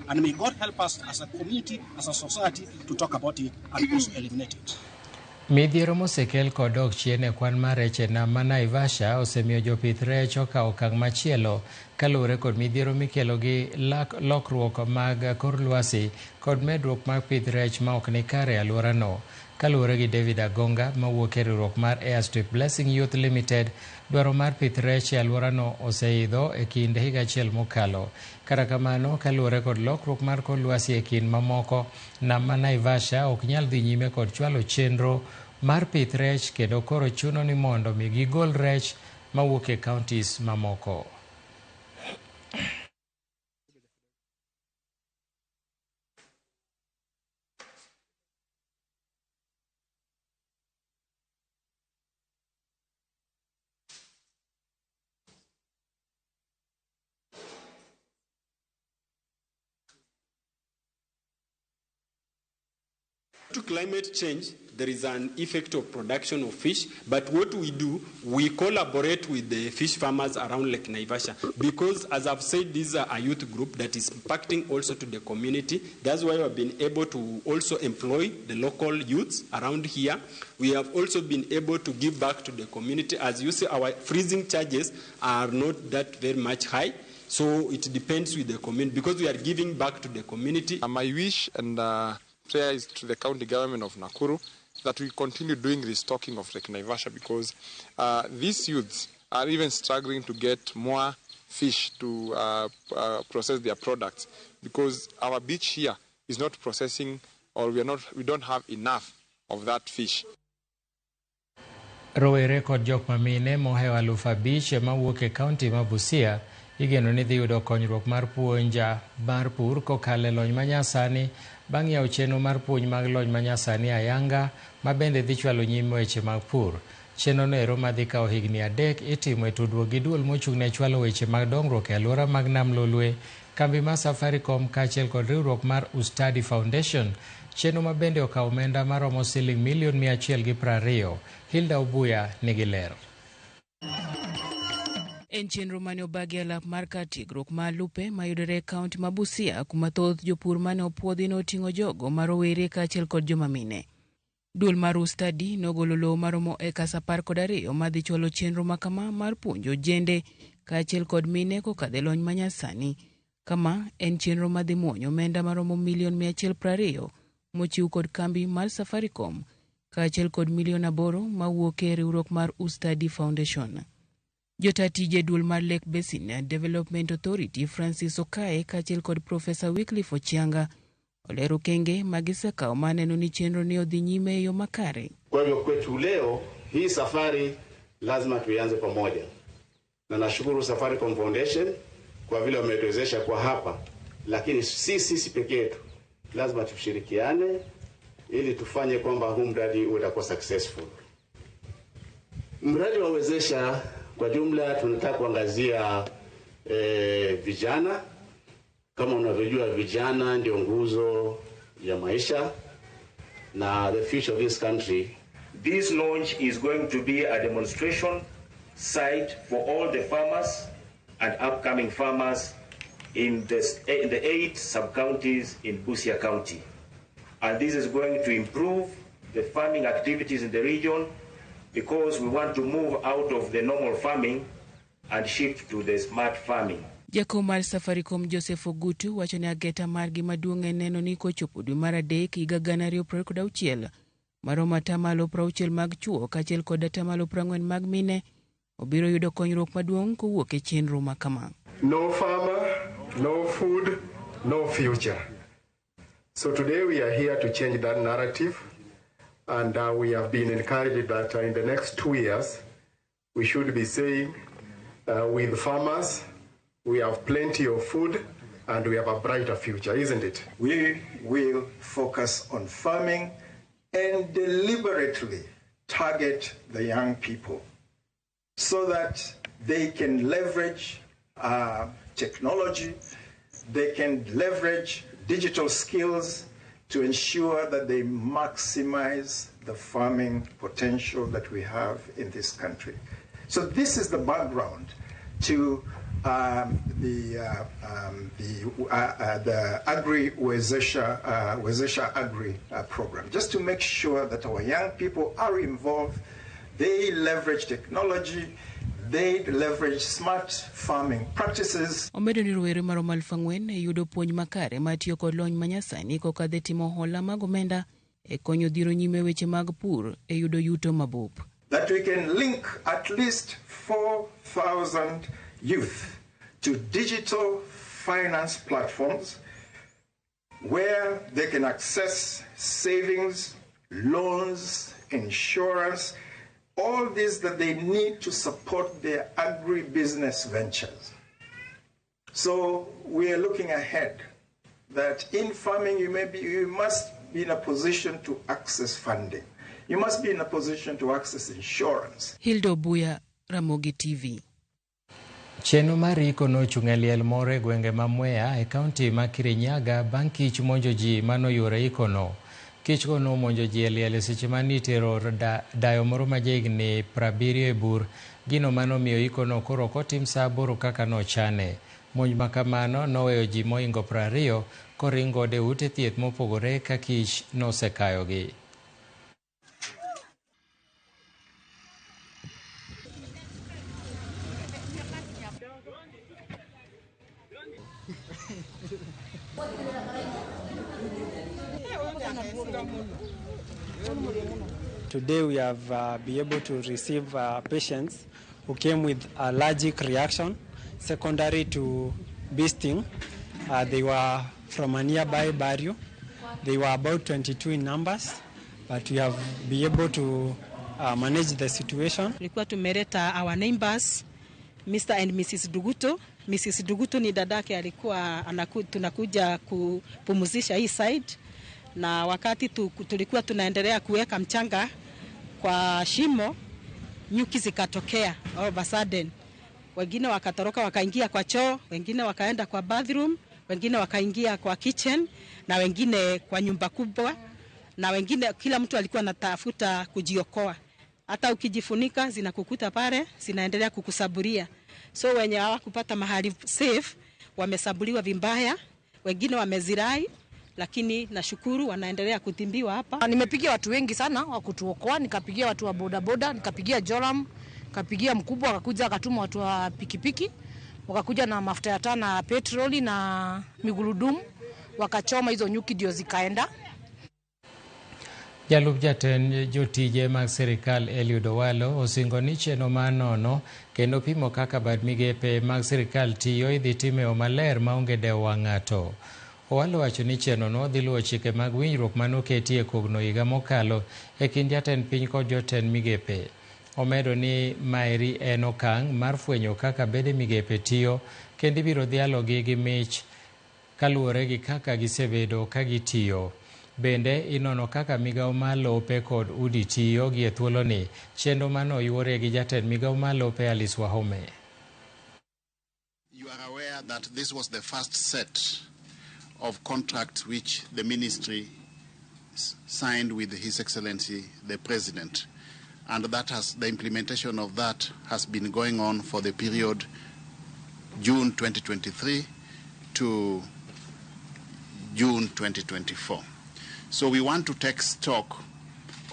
[SPEAKER 5] And may God help us as a community, as a society, to talk about it and also eliminate it.
[SPEAKER 1] Midhiero mosekel kod dok chien e kwan mar rech e nam ma Naivasha osemiyo jopith rech okawo okang' machielo kaluwore kod midhiero mikelo gi lokruok mag kor lwasi kod medruok mag pith rech ma ok ni kare e alworano. Kaluwore gi David Agonga mawuok e riwruok mar Airstrip Blessing Youth Limited, dwaro mar pith rech e alworano oseidho e kind higa achiel mokalo. Kata kamano, kaluwore kod lokruok mar kor lwasi e kind mamoko, nam ma Naivasha ok nyal dhi nyime kod chwalo chenro mar pith rech kendo koro chuno ni mondo mi gigol rech mawuok e counties mamoko.
[SPEAKER 6] To climate change, there is an effect of production of fish, but what we do, we collaborate with the fish farmers around Lake Naivasha, because as I've said, this is a youth group that is impacting also to the community. That's why we've been able to also employ the local youths around here. We have also been able to give back to the community. As you see, our freezing charges are not that very much high. So it depends with the community, because we are giving back to the community.
[SPEAKER 7] My wish and prayer is to the county government of Nakuru that we continue doing restocking of Lake Naivasha, because these youths are even struggling to get more fish to process their products, because our beach here is not processing, or we don't have enough of that fish.
[SPEAKER 1] Rowere kod jok mamine mohewa 5,000 mawuok e kaunti ma Busia igeno ni dhi yudo konyruok mar puonja mar pur kokalo e lony manyasani bang' yawo chenro mar puonj mag lony manyasani ayanga ma bende dhi chwalo nyime weche mag pur. Chenrono ero madhi kawo higni 3 itimo e tudruok gi duol mochung' ne chwalo weche mag dongruok e alwora mag Nam Lolwe, kambi mar Safaricom kaachiel kod riwruok mar Ustadi Foundation. Chenro ma bende okawo omenda maromo $120 million. Hilda Obuya nigi ler.
[SPEAKER 8] En chenro mane obagi alap mar kar tiegruok ma Lupe mayudore e kaunti ma Busia, kuma thoth jopur mane opuodhi noting'o jogo marowere kaachiel kod joma mine. Duol mar Ustadi nogolo lowo maromo ekas 12 madhi chwalo chenro makama mar puonjo jende kaachiel kod mine kokadho e lony manyasani. Kama en chenro madhi muonyo omenda maromo $120 mochiw kod kambi mar Safaricom kaachiel kod $8 mawuok e riwruok mar Ustadi Foundation. Jota tije duol mar Lake Basin Development Authority Francis Okae kaachiel kod Profesa Wycliffe Ochianga olero kenge magisekawo maneno ni chenro ni odhi nyime e yo makare.
[SPEAKER 9] Kwa hivyo kwetu leo hii safari lazima tuianze pamoja, na nashukuru Safaricom Foundation kwa vile wametuwezesha kwa hapa, lakini sisi pekee yetu lazima tushirikiane ili tufanye kwamba huu mradi utakuwa successful. Mradi wawezesha kwa jumla tunataka kuangazia vijana Kama unavyojua, vijana ndio nguzo ya maisha na the future of this country.
[SPEAKER 10] This launch is going to be a demonstration site for all the farmers and upcoming farmers in the 8 sub-counties in Busia County. And this is going to improve the farming activities in the region because we want to move out of the normal farming and shift to the smart farming.
[SPEAKER 8] Jakom mar Safaricom Joseph Ogutu wacho ni ageta margi maduong' en neno ni kochopo dwe mar adek higa 2026 maromo atamalo 60 mag chuo kaachiel kod atamalo 40 mag mine obiro yudo konyruok maduong' kowuok e chenro ma kama.
[SPEAKER 11] No farmer, no food, no future. So today we are here to change that narrative, and we have been encouraged that in the next 2 years we should be saying with farmers we have plenty of food and we have a brighter future, isn't it?
[SPEAKER 12] We will focus on farming and deliberately target the young people so that they can leverage technology, they can leverage digital skills to ensure that they maximize the farming potential that we have in this country. So this is the background to the Wezesha Agri program, just to make sure that our young people are involved, they leverage technology, they leverage smart farming practices.
[SPEAKER 8] Omedo ni rowere maromo 4,000 yudo puonj makare matiyo kod lony manyasani kokadho timo hola mag omenda e konyo dhiro nyime weche mag pur e yudo yuto mabup.
[SPEAKER 12] That we can link at least 4,000 youth to digital finance platforms where they can access savings, loans, insurance, all this that they need to support their agri-business ventures. So we are looking ahead that in farming you must be in a position to access funding. You must be in a position to access insurance.
[SPEAKER 8] Hildo Buya, Ramogi TV.
[SPEAKER 1] Chenro mar iko nochung' e liel moro e gwenge ma Mwea e kaunti ma Kirinyaga bang' kich monjo ji manoyore ikono. Kichgo nomonjo ji e liel seche manitero dayo moro ma jahigni 70 e bur, gino manomiyo ikono koro kotim sa 8 kaka nochane. Monj ma kamano noweyo ji moingo 20 koringo de ute thieth mopogore ka kich nosekayogi.
[SPEAKER 13] Today we have been able to receive patients who came with allergic reaction secondary to bee sting. They were from a nearby barrio. They were about 22 in numbers, but we have been able to manage the situation.
[SPEAKER 14] Tulikuwa tumeleta our neighbors, Mr. and Mrs. Duguto. Mrs. Duguto ni dadake alikuwa tunakuja kupumzisha hii side, na wakati tulikuwa tunaendelea kuweka mchanga kwa shimo, nyuki zikatokea all of a sudden. Wengine wakatoroka wakaingia kwa choo, wengine wakaenda kwa bathroom, wengine wakaingia kwa kitchen, na wengine kwa nyumba kubwa, na wengine kila mtu alikuwa anatafuta kujiokoa. Hata ukijifunika zinakukuta pale, zinaendelea kukusaburia. So wenye hawakupata mahali safe wamesabuliwa vibaya, wengine wamezirai, lakini nashukuru wanaendelea kutimbiwa hapa.
[SPEAKER 15] Nimepigia watu wengi sana wa kutuokoa, nikapigia watu wa bodaboda, nikapigia Joram, nikapigia mkubwa akakuja akatuma watu wa pikipiki, wakakuja na mafuta ya taa na petroli na migurudumu, wakachoma hizo nyuki ndio zikaenda.
[SPEAKER 1] Jalup jatend jotije mag sirikal Eliud Owalo osingo ni chenro manono kendo pimo kaka bad migepe mag sirikal tiyo idhi time maler maonge dewo ng'ato. Owalo wacho ni chenro no dhi luwo chike mag winjruok manoketi e kogno higa mokalo e kind jatend piny kod jotend migepe. Omedo ni maeri en okang' mar fwenyo kaka bede migepe tiyo kendo ibiro dhialogi gi mich kaluwore gi kaka gisebedo ka gitiyo. Bende inono kaka migawo mar lope kod udi tiyo gi e thuoloni, chenro mano yuore gi jatend migawo mar lope Alice Wahome.
[SPEAKER 16] You
[SPEAKER 9] are aware that this was the first set of contracts which the ministry signed with His Excellency the President, and the implementation of that has been going on for the period June 2023 to June 2024. So we want to take stock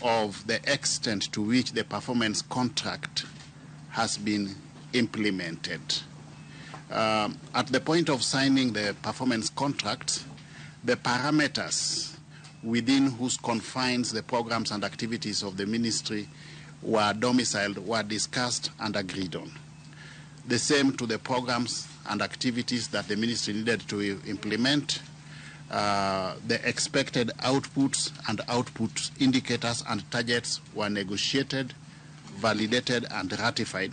[SPEAKER 9] of the extent to which the performance contract has been implemented. At the point of signing the performance contract, the parameters within whose confines the programs and activities of the ministry were domiciled were discussed and agreed on. The same to the programs and activities that the ministry needed to implement. The expected outputs and output indicators and targets were negotiated, validated, and ratified.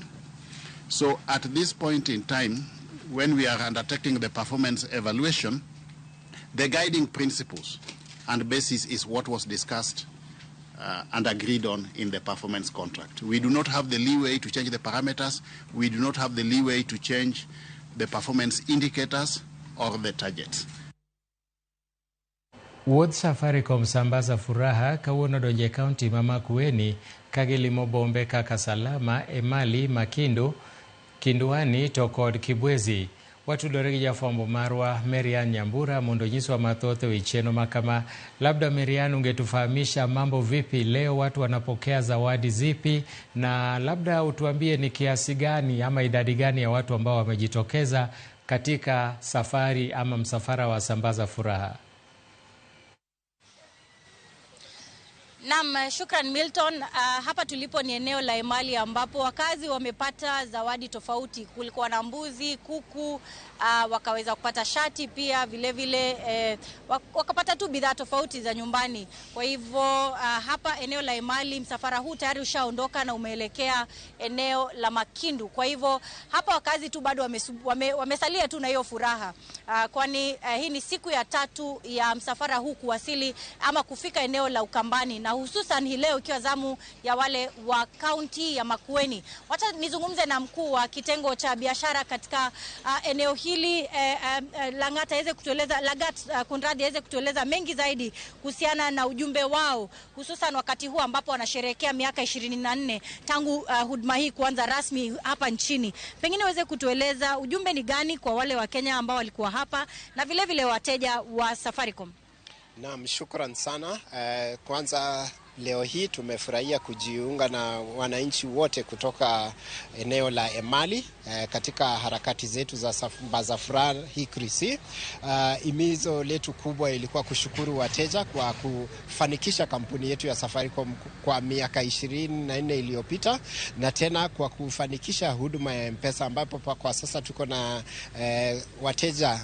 [SPEAKER 9] So at this point in time, when we are undertaking the performance evaluation, the guiding principles and basis is what was discussed and agreed on in the performance contract. We do not have the leeway to change the parameters. We do not have the leeway to change the performance indicators or the targets.
[SPEAKER 1] Wuodh Safaricom sambaza furaha kawuono donje kaunti ma Makueni kagilimo bombe kaka Salama, Emali, Makindu, Kinduani to kod Kibwezi. Watudore gi jafwambo marwa Marian Nyambura mondo nyiswa mathoth ewi chenro makama. Labda Marian, ungetufahamisha mambo vipi leo, watu wanapokea zawadi zipi, na labda utuambie ni kiasi gani ama idadi gani ya watu ambao wamejitokeza katika safari ama msafara wa sambaza furaha?
[SPEAKER 4] Naam, shukran Milton. Hapa tulipo ni eneo la Emali ambapo wakazi wamepata zawadi tofauti. Kulikuwa na mbuzi, kuku, wakaweza kupata shati pia vile vile wakapata tu bidhaa tofauti za nyumbani. Kwa hivyo hapa eneo la Emali msafara huu tayari ushaondoka na umeelekea eneo la Makindu. Kwa hivyo hapa wakazi tu bado wamesalia tu na hiyo furaha. Kwani hii ni siku ya 3 ya msafara huu kuwasili ama kufika eneo la Ukambani, na hususan hii leo ikiwa zamu ya wale wa kaunti ya Makueni. Wacha nizungumze na mkuu wa kitengo cha biashara katika eneo hili Lagat aweze kutueleza mengi zaidi kuhusiana na ujumbe wao, hususan wakati huu ambapo wanasherehekea miaka 24 tangu huduma hii kuanza rasmi hapa nchini. Pengine waweze kutueleza ujumbe ni gani kwa wale wa Kenya ambao walikuwa hapa na vile vile wateja wa Safaricom.
[SPEAKER 16] Naam, shukran sana. Kwanza leo hii tumefurahia kujiunga na wananchi wote kutoka eneo la Emali katika harakati zetu za sambaza furaha hii Krisi. Imizo letu kubwa ilikuwa kushukuru wateja kwa kufanikisha kampuni yetu ya Safaricom kwa miaka 24 iliyopita, na tena kwa kufanikisha huduma ya M-Pesa ambapo kwa sasa tuko na wateja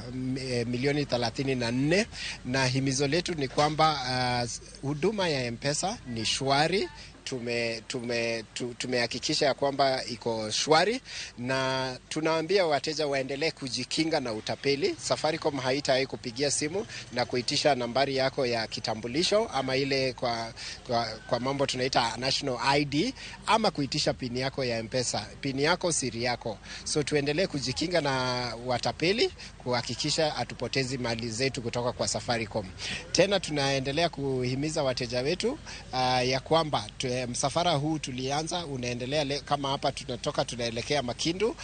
[SPEAKER 16] milioni 34, na himizo letu ni kwamba huduma ya M-Pesa ni shwari. Tumehakikisha ya kwamba iko shwari, na tunawaambia wateja waendelee kujikinga na utapeli. Safaricom haitawahi kupigia simu na kuitisha nambari yako ya kitambulisho ama ile kwa mambo tunaita national ID, ama kuitisha pini yako ya M-Pesa. Pini yako siri yako. So tuendelee kujikinga na watapeli, kuhakikisha hatupotezi mali zetu kutoka kwa Safaricom. Tena tunaendelea kuhimiza wateja wetu ya kwamba msafara huu tulianza unaendelea kama hapa tunatoka tunaelekea Makindu.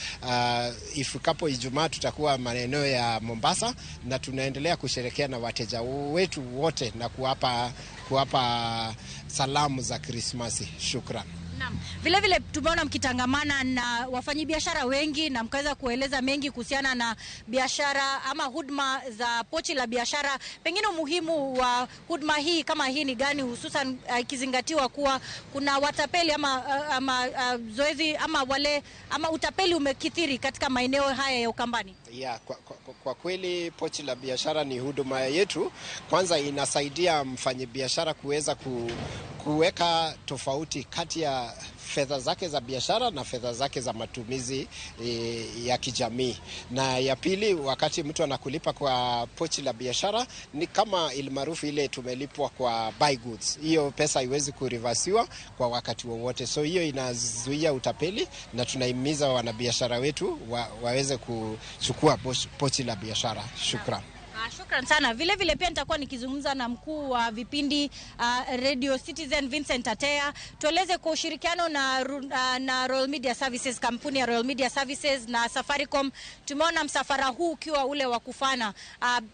[SPEAKER 16] Ifikapo Ijumaa tutakuwa maeneo ya Mombasa, na tunaendelea kusherehekea na wateja wetu wote na kuwapa salamu za Krismasi. Shukran.
[SPEAKER 4] Naam. Vile vile tumeona mkitangamana na wafanyabiashara wengi na mkaweza kueleza mengi kuhusiana na biashara ama huduma za pochi la biashara. Pengine umuhimu wa huduma hii kama hii ni gani, hususan ikizingatiwa kuwa kuna watapeli ama zoezi ama utapeli umekithiri katika maeneo haya ya Ukambani?
[SPEAKER 16] Yeah, kwa kweli pochi la biashara ni huduma yetu. Kwanza inasaidia mfanyabiashara kuweza kuweka tofauti kati ya fedha zake za biashara na fedha zake za matumizi ya kijamii. Na ya pili, wakati mtu anakulipa kwa pochi la biashara, ni kama ilmaarufu ile tumelipwa kwa buy goods. Hiyo pesa haiwezi kureversiwa kwa wakati wowote. So hiyo inazuia utapeli, na tunahimiza wanabiashara wetu waweze kuchukua pochi la biashara. Shukran.
[SPEAKER 4] Shukran sana. Vile vile pia nitakuwa nikizungumza na mkuu wa vipindi Radio Citizen Vincent Atea. Tueleze kwa ushirikiano na Royal Media Services, kampuni ya Royal Media Services na Safaricom, tumeona msafara huu ukiwa ule wa kufana.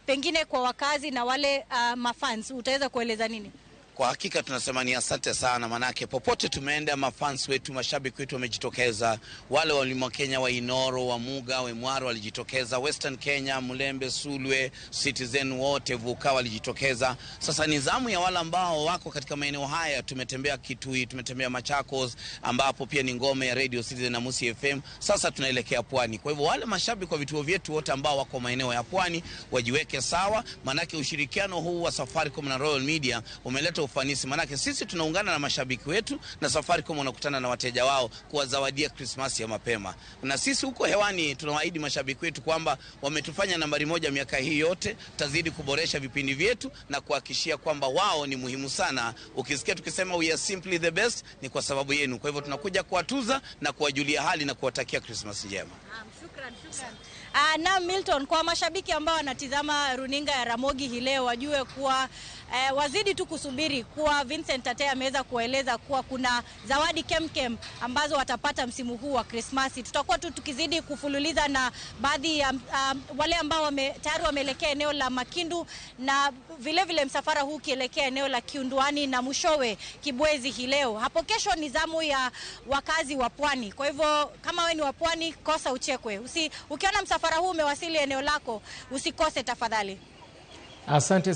[SPEAKER 4] Pengine kwa wakazi na wale mafans, utaweza kueleza nini?
[SPEAKER 2] Kwa hakika tunasema ni asante sana, manake popote tumeenda mafans wetu, mashabiki wetu wamejitokeza. Wale wa Mlima Kenya, wa Inoro, wa Muga, wa Mwaro walijitokeza. Western Kenya, Mulembe, Sulwe, Citizen wote, Vuka walijitokeza. Sasa ni zamu ya wale ambao wako katika maeneo haya. Tumetembea Kitui, tumetembea Machakos ambapo pia ni ngome ya Radio Citizen na Musi FM. Sasa tunaelekea Pwani. Kwa hivyo wale mashabiki wa vituo vyetu wote ambao wako maeneo ya Pwani wajiweke sawa, manake ushirikiano huu wa Safaricom na Royal Media umeleta ufanisi, manake sisi tunaungana na mashabiki wetu na Safaricom wanakutana na wateja wao kuwazawadia Christmas ya mapema. Na sisi huko hewani tunawaahidi mashabiki wetu kwamba wametufanya nambari 1 miaka hii yote, tazidi kuboresha vipindi vyetu na kuhakikishia kwamba wao ni muhimu sana. Ukisikia tukisema we are simply the best, ni kwa sababu yenu. Kwa hivyo tunakuja kuwatuza na kuwajulia hali na kuwatakia Christmas njema.
[SPEAKER 4] Shukran. Na Milton, kwa mashabiki ambao wanatizama runinga ya Ramogi hii leo, wajue kuwa wazidi tu kusubiri kuwa Vincent Atea ameweza kueleza kuwa kuna zawadi kemkem ambazo watapata msimu huu wa Krismasi. Tutakuwa tu tukizidi kufululiza na baadhi ya wale ambao tayari wameelekea eneo la Makindu, na vile vile msafara huu kielekea eneo la Kiunduani na mwishowe Kibwezi hii leo. Hapo kesho ni zamu ya wakazi wa Pwani. Kwa hivyo kama wewe ni wa Pwani, kosa uchekwe. Ukiona msafara huu umewasili eneo lako, usikose tafadhali.
[SPEAKER 1] Asante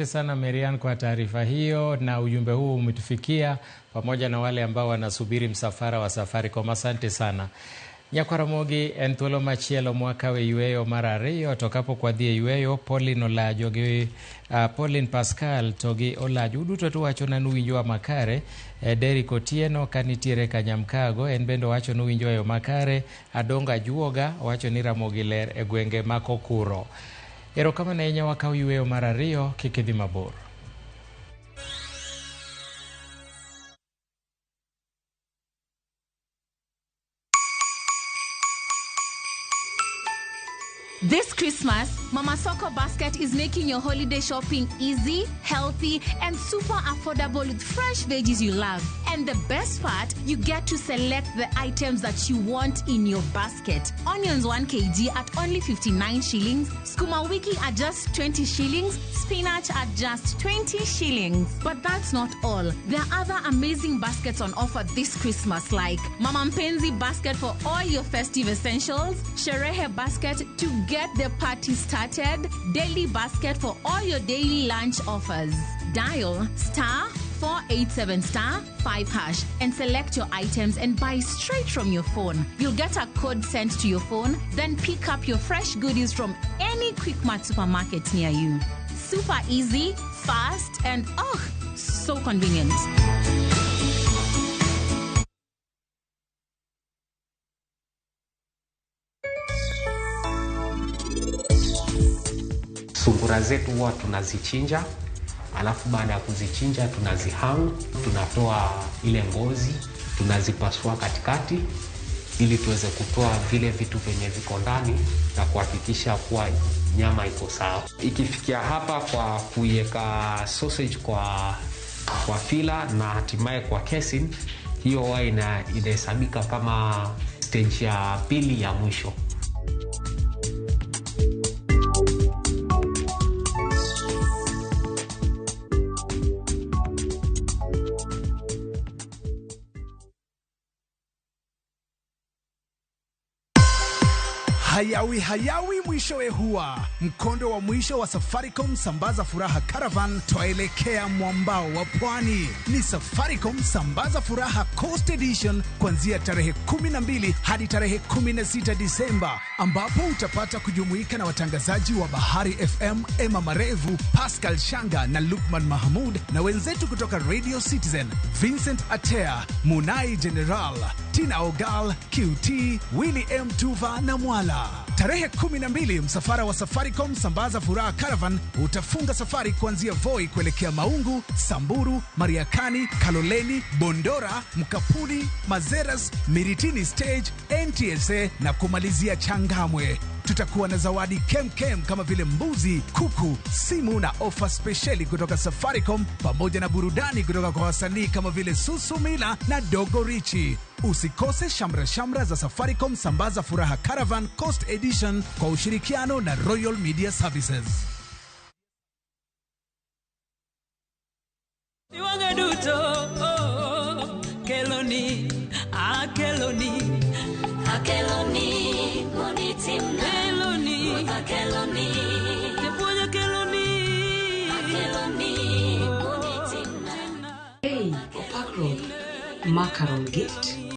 [SPEAKER 1] sana Marian kwa taarifa hiyo, na ujumbe huu umetufikia pamoja na wale ambao wanasubiri msafara wa Safaricom. Asante sana. Nyakwaramogi en thuolo machielo mwakawe yueyo mar ariyo, tokapo kwa dhie yueyo Pauline Olajo gi Pauline Pascal to gi Olajo duto to wacho na nuwinjo wa makare. Derrick Otieno kanitiere Kanyamkago en bendo wacho nuwinjo yo makare. Adonga Juoga wacho ni Ramogi ler e gwenge makokuro. Erokamano ahinya wakaw yueyo mar ariyo, kik idhi mabor.
[SPEAKER 17] This Christmas, Mama Soko Basket is making your holiday shopping easy, healthy, and super affordable with fresh veggies you love. And the best part, you get to select the items that you want in your basket. Onions 1 kg at only 59 shillings, Skuma Wiki at just 20 shillings, spinach at just 20 shillings. But that's not all. There are other amazing baskets on offer this Christmas, like Mama Mpenzi basket for all your festive essentials, Sherehe basket to get the party started, daily basket for all your daily lunch offers. Dial *487*5# and select your items and buy straight from your phone. You'll get a code sent to your phone, then pick up your fresh goodies from any Quickmart supermarket near you. Super easy, fast, and so convenient.
[SPEAKER 18] Sungura zetu huwa tunazichinja, alafu baada ya kuzichinja tunazihang, tunatoa ile ngozi, tunazipasua katikati ili tuweze kutoa vile vitu venye viko ndani na kuhakikisha kuwa nyama iko sawa. Ikifikia hapa kwa kuiweka sausage kwa fila na hatimaye kwa casing, hiyo huwa inahesabika kama stage ya pili ya mwisho.
[SPEAKER 29] hayawi mwishowe huwa mkondo wa mwisho wa Safaricom Sambaza Furaha Caravan, twaelekea mwambao wa pwani. Ni Safaricom Sambaza Furaha Coast Edition kuanzia tarehe 12 hadi tarehe 16 Disemba, ambapo utapata kujumuika na watangazaji wa Bahari FM, Emma Marevu, Pascal Shanga na Lukman Mahmud, na wenzetu kutoka Radio Citizen, Vincent Atea, Munai General, Tina Ogal, QT, Willy M. Tuva na Mwala. Tarehe 12 msafara wa Safaricom Sambaza Furaha Caravan utafunga safari kuanzia Voi kuelekea Maungu, Samburu, Mariakani, Kaloleni, Bondora, Mkapuni, Mazeras, Miritini Stage, NTSA na kumalizia Changamwe. Tutakuwa na zawadi kem kama vile mbuzi, kuku, simu na ofa speciali kutoka Safaricom, pamoja na burudani kutoka kwa wasanii kama vile Susumila na Dogo Richi. Usikose shamra za Safaricom Sambaza Furaha Caravan Coast Edition kwa ushirikiano na Royal Media Services.
[SPEAKER 19] Hey, Opakro, Macaron Gift.